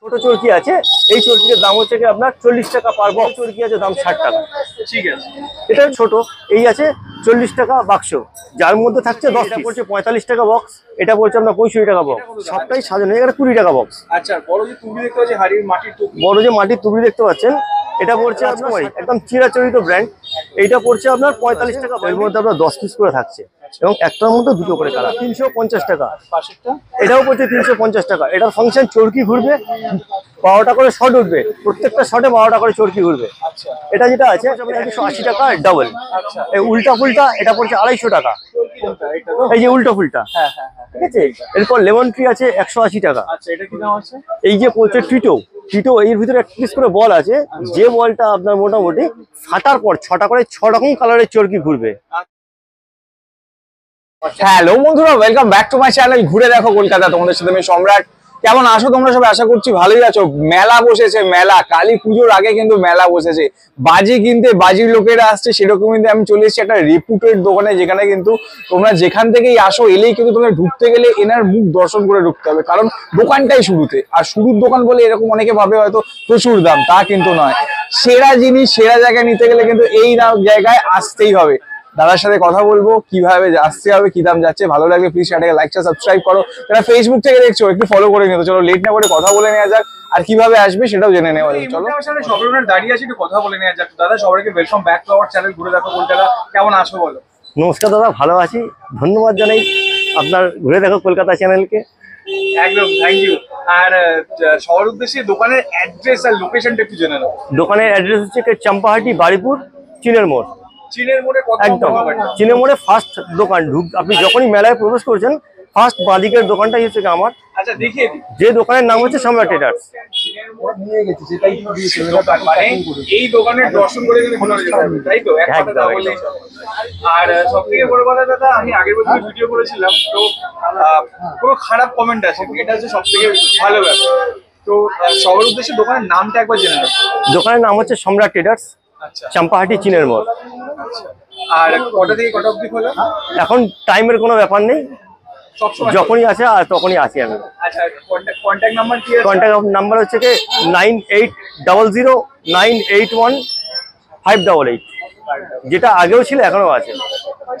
ছোট চরকি আছে, এই চরকির দাম হচ্ছে কি আপনার 40 টাকা পার বক্স। চরকি আছে দাম 60 টাকা। ঠিক আছে, এটা ছোট, এই আছে 40 টাকা বাক্স, যার মধ্যে থাকছে 10 পিস। পড়ছে 45 টাকা বক্স, এটা পড়ছে আপনার 65 টাকা বক্স। সবটাই সাজানো, এটা 20 টাকা বক্স। আচ্ছা, বড় যে তুবড়ি দেখতে পাচ্ছি, হাড়ির মাটির তুবড়ি, বড় যে মাটির তুবড়ি দেখতে পাচ্ছেন, এটা পড়ছে রাজকুমারী, একদম চিরাচরিত ব্র্যান্ড। এইটা পড়ছে আপনার 45 টাকা। এর মধ্যে আপনার 10 পিস করে থাকছে এবং একটার মধ্যে দুটো করে কালার। 350 টাকা। পাশেরটা এটাও পড়ছে 350 টাকা। এটার ফাংশন চরকি ঘুরবে, 12টা করে শট উঠবে, প্রত্যেকটা শটে 12টা করে চরকি ঘুরবে। আচ্ছা, এটা যেটা আছে 180 টাকা ডাবল। আচ্ছা, এই উল্টা ফুলটা এটা পড়ছে 250 টাকা। কোনটা এটা? এই যে উল্টা ফুলটা, হ্যাঁ হ্যাঁ হ্যাঁ, ঠিক আছে। এরপর লেমন ট্রি আছে 180 টাকা। আচ্ছা, এটা কি দাম আছে? এই যে পড়ছে টিটো, টিটো এর ভিতরে একটা পিস করে বল আছে, যে বলটা আপনার মোটামুটি ফাটার পর 6টা করে 6 রকম কালারের চরকি ঘুরবে। হ্যালো বন্ধুরা, welcome back to my channel ঘুরে দেখো কলকাতা। তোমাদের সাথে আমি সম্রাট। কেমন আছো তোমরা সবাই? আশা করছি ভালোই আছো। মেলা বসেছে, মেলা কালী পুজোর আগে কিন্তু মেলা বসেছে। বাজি কিনতে বাজির লোকেরা আসছে, সেরকম কিন্তু আমি চলে এসেছি একটা রেপুটেড দোকানে, যেখানে কিন্তু তোমরা যেখান থেকেই আসো এলেই কিন্তু তোমরা ঢুকতে গেলে এনার মুখ দর্শন করে ঢুকতে হবে, কারণ দোকানটাই শুরুতে। আর শুরুর দোকান বলে এরকম অনেকে ভাবে হয়তো প্রচুর দাম, তা কিন্তু নয়। সেরা জিনিস সেরা জায়গায় নিতে গেলে কিন্তু এই জায়গায় আসতেই হবে। দাদার সাথে কথা বলবো, কিভাবে আসতে হবে, কি দাম যাচ্ছে। ভালো লাগবে প্লিজ চ্যানেলটাকে লাইক সাবস্ক্রাইব করো। যারা ফেসবুক থেকে দেখছো একটু ফলো করে নিও। চলো লেট না করে কথা বলে নেওয়া যাক, আর কিভাবে আসবে সেটাও জেনে নেওয়া যাক। চলো, আমার সাথে সবাই দাঁড়িয়ে আছে, একটু কথা বলে নেওয়া যাক। দাদা, সবাইকে welcome back to our channel ঘুরে দেখো কলকাতা। কেমন আছো বলো? নমস্কার দাদা, ভালো আছি, ধন্যবাদ জানাই আপনার ঘুরে দেখো কলকাতা চ্যানেলকে। একদম থ্যাংক ইউ। আর সবার উদ্দেশ্যে দোকানের অ্যাড্রেস আর লোকেশনটা একটু জেনে নাও। দোকানের অ্যাড্রেস হচ্ছে চম্পাহাটি, বারিপুর, চিনের মোড়। চীনের মোড়ে কত? একদম চিনের মোড়ে ফার্স্ট দোকান। আপনি যখনই মেলায় প্রবেশ করছেন, ফার্স্ট বাঁদিকের দোকানটাই হচ্ছে আমার। আচ্ছা, দেখিয়ে দিই। যে দোকানের নাম হচ্ছে সম্রাট ট্রেডার্স। মানে এই দোকানের দর্শন করে কিন্তু ভালো লাগবে, তাই তো? এক কথা বললেই চলে। আর সবথেকে বড় কথা দাদা, আমি আগের বছর ভিডিও করেছিলাম, তো কোনো খারাপ কমেন্ট আসে, এটা হচ্ছে সবথেকে ভালো ব্যাপার। তো সবার উদ্দেশ্যে দোকানের নামটা একবার জেনে নেব। দোকানের নাম হচ্ছে সম্রাট ট্রেডার্স, আচ্ছা, চম্পাহাটি, চিনের মোড়। আর কটা থেকে কটা অবধি খোলা? এখন টাইমের কোনো ব্যাপার নেই, সবসময় যখনই আছে আর তখনই আসি আমি। আচ্ছা, কন্ট্যাক্ট নাম্বার কি আছে? কন্ট্যাক্ট নাম্বার হচ্ছে কি 9800098158, যেটা আগেও ছিল এখনো আছে।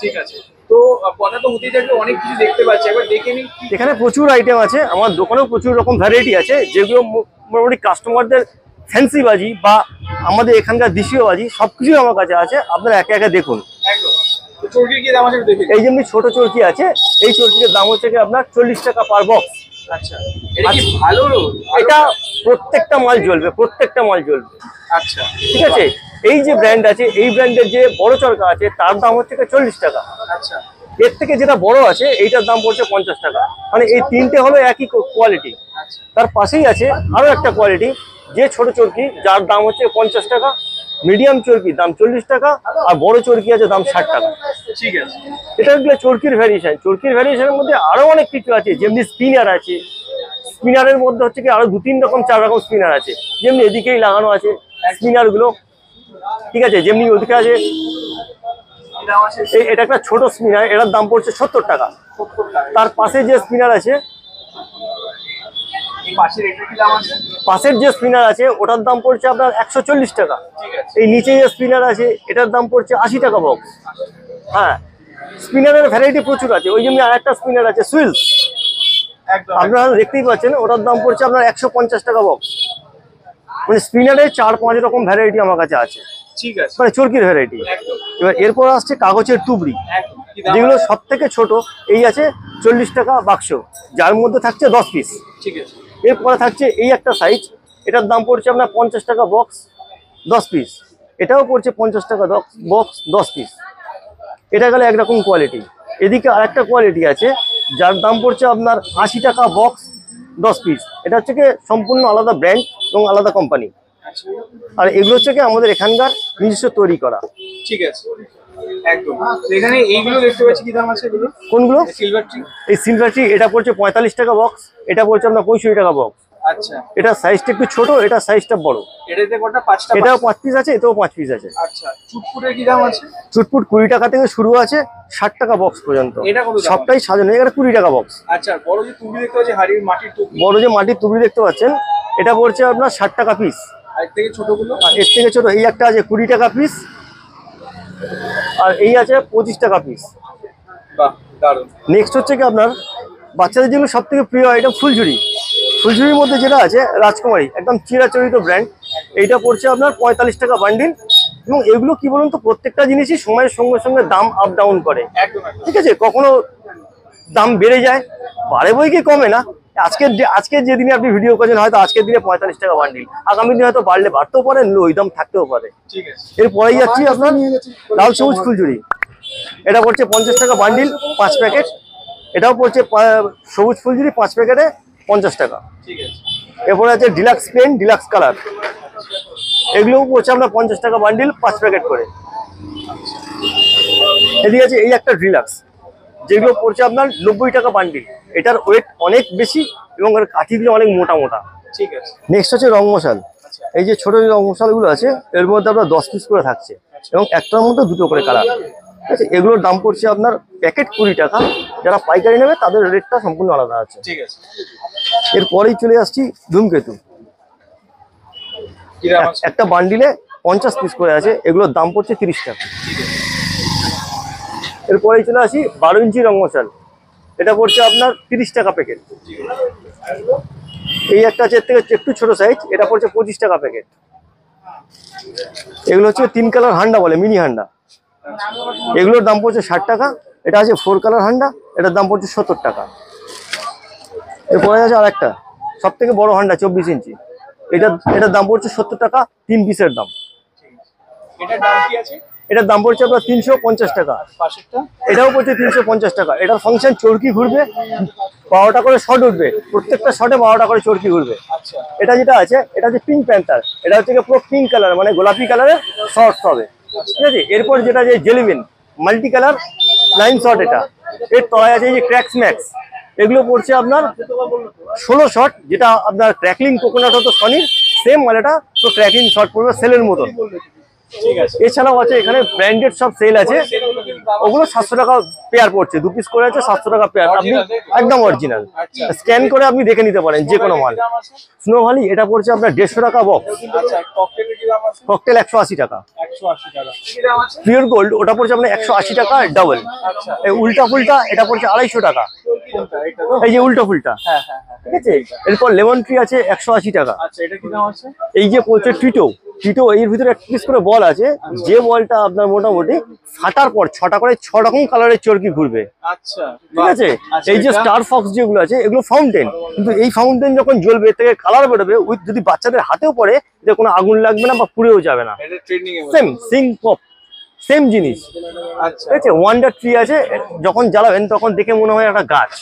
ঠিক আছে, তো কথা তো হতেই থাকবে, অনেক কিছু দেখতে পাচ্ছি, একবার দেখে নিই। এখানে প্রচুর আইটেম আছে, আমার দোকানেও প্রচুর রকম ভ্যারাইটি আছে, যেগুলো মোটামুটি কাস্টমারদের ফ্যান্সি বাজি বা আমাদের এখানকার দেশীয় বাজি সবকিছুই আমার কাছে আছে। আপনারা একে একে দেখুন। একদম। তো চরকির কি দাম আছে দেখি। এই যেমনি ছোট চরকি আছে, এই চরকির দাম হচ্ছে কি আপনার 40 টাকা পার বক্স। আচ্ছা, এটা কি ভালো? এটা প্রত্যেকটা মাল জ্বলবে, প্রত্যেকটা মাল জ্বলবে। আচ্ছা, ঠিক আছে। এই যে ব্র্যান্ড আছে, এই ব্র্যান্ডের যে বড় চরকা আছে তার দাম হচ্ছে 40 টাকা। আচ্ছা, এর থেকে যেটা বড় আছে এইটার দাম পড়ছে 50 টাকা। মানে এই তিনটে হলো একই কোয়ালিটি। আচ্ছা, তার পাশেই আছে আরো একটা কোয়ালিটি, যে ছোট চরকি, যার দাম হচ্ছে 50 টাকা। মিডিয়াম চরকি দাম 40 টাকা, আর বড় চরকি আছে দাম 60 টাকা। ঠিক আছে। এটা হলো চরকির ভ্যারিয়েশন। চরকির ভ্যারিয়েশনের মধ্যে আরো অনেক কিছু আছে, যেমনি স্পিনার আছে। স্পিনারের মধ্যে হচ্ছে কি আরো 2-3 রকম 4 রকম স্পিনার আছে, যেমনি এদিকেই লাগানো আছে স্পিনার গুলো। ঠিক আছে, যেমনি ওদিকে আছে। এটা একটা ছোট স্পিনার, এটার দাম পড়ছে 70 টাকা। তার পাশে যে স্পিনার আছে, পাশের যে স্পিনার আছে ওটার দাম পড়ছে আপনার 140 টাকা। এই নিচে যে স্পিনার আছে এটার দাম পড়ছে 80 টাকা বক্স। হ্যাঁ, স্পিনারের ভ্যারাইটি প্রচুর আছে। ওই জন্য আর একটা স্পিনার আছে সুইলস, আপনারা দেখতেই পাচ্ছেন, ওটার দাম পড়ছে আপনার 150 টাকা বক্স। মানে স্পিনারের 4-5 রকম ভ্যারাইটি আমার কাছে আছে। ঠিক আছে, মানে চরকির ভ্যারাইটি। এবার এরপর আসছে কাগজের টুবড়ি, যেগুলো সব থেকে ছোট। এই আছে 40 টাকা বাক্স, যার মধ্যে থাকছে 10 পিস। ঠিক আছে। এরপরে থাকছে এই একটা সাইজ, এটার দাম পড়ছে আপনার 50 টাকা বক্স, 10 পিস। এটাও পড়ছে 50 টাকা বক্স, 10 পিস। এটা গেলে একরকম কোয়ালিটি। এদিকে আরেকটা কোয়ালিটি আছে, যার দাম পড়ছে আপনার 80 টাকা বক্স, 10 পিস। এটা হচ্ছে কি সম্পূর্ণ আলাদা ব্র্যান্ড এবং আলাদা কোম্পানি। আর এগুলো হচ্ছে কি আমাদের এখানকার নিজস্ব তৈরি করা। ঠিক আছে, একদম। এখানে এইগুলো দেখতে পাচ্ছি, কি দাম আছে এগুলো? কোনগুলো? Silver tree. এই সিলভার ট্রি, এটা পড়ছে 45 টাকা বক্স, এটা পড়ছে আপনার 65 টাকা বক্স। আচ্ছা, এটা সাইজটা একটু ছোট, এটা সাইজটা বড়। এটাতে কটা? 5টা। এটাও 5 পিস আছে, এটাও 5 পিস আছে। আচ্ছা, চুটপুটের কি দাম আছে? চুটপুট 20 টাকা থেকে শুরু আছে, 60 টাকা বক্স পর্যন্ত। এটা কত দাম? সবটাই সাজানো, এটা 20 টাকা বক্স। আচ্ছা, বড় যে তুবড়ি দেখতে পাচ্ছি, হাড়ির মাটির তুবড়ি, বড় যে মাটির তুবড়ি দেখতে পাচ্ছেন, এটা পড়ছে আপনার 60 টাকা পিস। আর এর থেকে ছোটগুলো? আর এর থেকে ছোট এই একটা আছে 20 টাকা পিস, আর এই আছে 25 টাকা পিস। বাহ, দারুণ। নেক্সট হচ্ছে কি আপনার বাচ্চাদের যেগুলো সব থেকে প্রিয় আইটেম ফুলঝুরি। ফুলঝুরির মধ্যে যেটা আছে রাজকুমারী, একদম চিরাচরিত ব্র্যান্ড। এইটা পড়ছে আপনার 45 টাকা বান্ডিল। এবং এগুলো কি বলুন তো, প্রত্যেকটা জিনিসই সময়ের সঙ্গে সঙ্গে দাম আপ ডাউন করে, ঠিক আছে? কখনো দাম বেড়ে যায়, বাড়ে বই কি কমে না। আজকের যে দিনে আপনি ভিডিও করছেন হয়তো আজকের দিনে 45 টাকা বান্ডিল, আগামী দিনে হয়তো বাড়লে বাড়তেও পারে, ওই দাম থাকতেও পারে। এরপরেই যাচ্ছি আপনার লাল সবুজ ফুলঝুরি। এটা পড়ছে 50 টাকা বান্ডিল 5 প্যাকেট। এটাও পড়ছে সবুজ ফুলঝুরি 5 প্যাকেটে 50 টাকা। এরপরে আছে ডিলাক্স পেন, ডিলাক্স কালার, এগুলোও পড়ছে আপনার 50 টাকা বান্ডিল 5 প্যাকেট করে। এদিকে আছে এই একটা ডিলাক্স, যেগুলো পড়ছে আপনার 90 টাকা বান্ডিল। এটার ওয়েট অনেক বেশি এবং এর কাঠিগুলো অনেক মোটা মোটা। ঠিক আছে। নেক্সট হচ্ছে রং মশাল। এই যে ছোট রং মশালগুলো আছে এর মধ্যে আপনার 10 পিস করে থাকছে এবং একটার মধ্যে 2টো করে কালার, ঠিক আছে? এগুলোর দাম পড়ছে আপনার প্যাকেট 20 টাকা। যারা পাইকারি নেবে তাদের রেটটা সম্পূর্ণ আলাদা আছে। ঠিক আছে। এরপরেই চলে আসছি ধূমকেতু। একটা বান্ডিলে 50 পিস করে আছে, এগুলোর দাম পড়ছে 30 টাকা। এরপরেই চলে আসি 12 ইঞ্চি রং মশাল। এটা পড়ছে আপনার 30 টাকা প্যাকেট। এই একটা আছে এর থেকে একটু ছোট সাইজ, এটা পড়ছে 25 টাকা প্যাকেট। এগুলো হচ্ছে 3 কালার হান্ডা বলে, মিনি হান্ডা। এগুলোর দাম পড়ছে 60 টাকা। এটা আছে 4 কালার হান্ডা, এটার দাম পড়ছে 70 টাকা। এরপরে আছে আর একটা সব থেকে বড় হান্ডা 24 ইঞ্চি, এটার দাম পড়ছে 70 টাকা, 3 পিসের দাম। এটার দাম পড়ছে আপনার 350 টাকা। এটাও পড়ছে 350 টাকা। এটার ফাংশন চরকি ঘুরবে, 12টা করে শট উঠবে, প্রত্যেকটা শটে 12টা করে চরকি ঘুরবে। এটা যেটা আছে এটা হচ্ছে পিঙ্ক প্যান্থার, এটা হচ্ছে পুরো পিঙ্ক কালার মানে গোলাপি কালারের শর্টস হবে, ঠিক আছে? এরপর যেটা যে জেলিবিন মাল্টি কালার 9 শট, এটা এর তলায় আছে এই যে ক্র্যাক্স ম্যাক্স। এগুলো পড়ছে আপনার 16 শট, যেটা আপনার ক্র্যাকলিং কোকোনাট হতো সনির সেম মালেটা, তো ক্র্যাকলিং শট পড়বে সেলের মতন। এছাড়াও আছে এখানে ব্র্যান্ডেড সব সেল আছে, ওগুলো 700 টাকা পেয়ার পড়ছে, 2 পিস করে আছে 700 টাকা পেয়ার। আপনি একদম অরিজিনাল স্ক্যান করে আপনি দেখে নিতে পারেন যে কোনো মাল। স্নো ভ্যালি এটা পড়ছে আপনার 150 টাকা বক্স। ককটেল 180 টাকা। পিওর গোল্ড ওটা পড়ছে আপনার 180 টাকা ডাবল। এই উল্টা ফুলটা এটা পড়ছে 250 টাকা, এই যে উল্টা ফুলটা, ঠিক আছে? এরপর লেমন ট্রি আছে 180 টাকা। এই যে পড়ছে টিটো, এর ভিতরে একটা পিস করে বল আছে, যে বলটা আপনার মোটামুটি ফাটার পর 6টা করে 6 রকম কালারের চরকি ঘুরবে, ঠিক আছে? এই যে স্টার ফক্স যেগুলো আছে এগুলো ফাউন্টেন, কিন্তু এই ফাউন্টেন যখন জ্বলবে থেকে কালার বেরোবে, যদি বাচ্চাদের হাতেও পড়ে যে কোনো আগুন লাগবে না বা পুড়েও যাবে না। সেম সিং পপ সেম জিনিস, ঠিক আছে? ওয়ান্ডার ট্রি আছে, যখন জ্বালাবেন তখন দেখে মনে হয় একটা গাছ।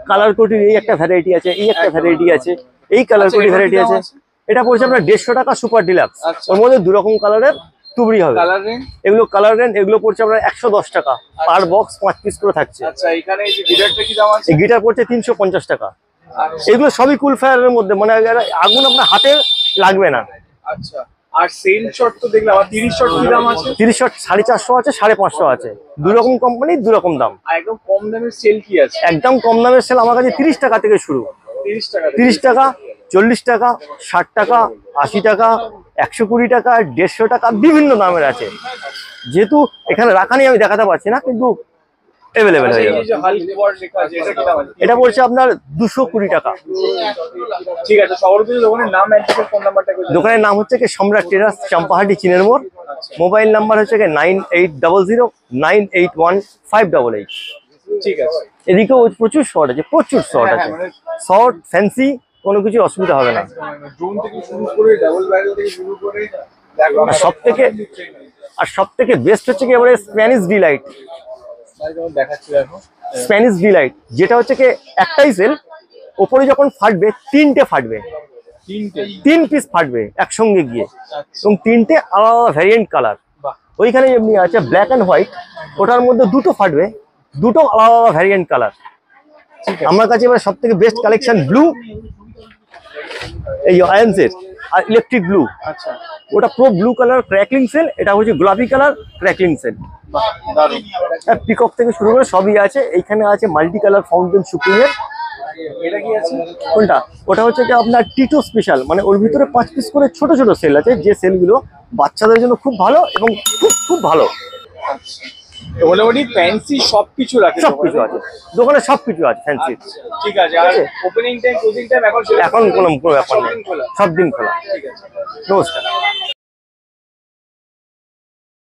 কালার কোটির এই একটা ভ্যারাইটি আছে, এই একটা ভ্যারাইটি আছে, এই কালার কোটি ভ্যারাইটি আছে। এটা পড়ছে আপনার 150 টাকা সুপার ডিলাক্স। ওর মধ্যে 2 রকম কালারের তুবড়ি হবে। এগুলো কালার রেঞ্জ, এগুলো পড়ছে আপনার 110 টাকা পার বক্স, 5 পিস করে থাকছে। এই গিটার পড়ছে 350 টাকা। এগুলো সবই কুল ফায়ারের মধ্যে, মানে আগুন আপনার হাতে লাগবে না। আর সেল শট তো দেখলাম 30 শট কি দাম আছে? 30 শট 450 আছে, 550 আছে, 2 রকম কোম্পানি 2 রকম দাম। আর একদম কম দামের সেল কি আছে? একদম কম দামের সেল আমার কাছে 30 টাকা থেকে শুরু। 30 টাকা, 40 টাকা, 60 টাকা, 80 টাকা, 120 টাকা, 150 টাকা, বিভিন্ন দামের আছে। যেহেতু এখানে রাখা নেই আমি দেখাতে পারছি না, কিন্তু অ্যাভেলেবেল হয়ে যাবে। এটা পড়ছে আপনার 220 টাকা। ঠিক আছে, দোকানের নাম ফোন নাম্বারটা। দোকানের নাম হচ্ছে কি সম্রাট টেরাস, চাম্পাহাটি চিনের মোড়। মোবাইল নাম্বার হচ্ছে কি 9800981588। ঠিক আছে। এদিকেও প্রচুর শর্ট আছে, প্রচুর শর্ট আছে, শর্ট ফ্যান্সি, কোনো কিছু অসুবিধা হবে না। ড্রোন থেকে শুরু করে ডাবল ব্যারেল থেকে শুরু করে আর সব থেকে বেস্ট হচ্ছে কি এবারে স্প্যানিশ ডিলাইট। স্প্যানিশ ডিলাইট যেটা হচ্ছে কি একটাই সেল, ওপরে যখন ফাটবে 3টে ফাটবে, 3 পিস ফাটবে একসঙ্গে গিয়ে, এবং 3টে আলাদা ভ্যারিয়েন্ট কালার। ওইখানে এমনি আছে ব্ল্যাক অ্যান্ড হোয়াইট, ওটার মধ্যে 2টো ফাটবে, 2টো আলাদা ভ্যারিয়েন্ট কালার। আমার কাছে এবার সব থেকে বেস্ট কালেকশন ব্লু, এই আয়ন্সের, আর ইলেকট্রিক ব্লু। আচ্ছা, ওটা পুরো ব্লু কালার ক্র্যাকলিং সেল, এটা হচ্ছে গোলাপি কালার ক্র্যাকলিং সেল। পিকক থেকে শুরু করে সবই আছে। এইখানে আছে মাল্টি কালার ফাউন্টেন সুপ্রিমের, এটা কি আছে? কোনটা? ওটা হচ্ছে কি আপনার টিটো স্পেশাল, মানে ওর ভিতরে 5 পিস করে ছোট ছোট সেল আছে, যে সেলগুলো বাচ্চাদের জন্য খুব ভালো এবং খুব খুব ভালো। তো মোটামুটি ফ্যান্সি সবকিছু রাখে সবকিছু আছে দোকানে, সবকিছু আছে ফ্যান্সি। ঠিক আছে। আর ওপেনিং টাইম, ক্লোজিং টাইম এখন এখন কোনো ব্যাপার নেই, খোলা? সব দিন খোলা। ঠিক আছে। নমস্কার।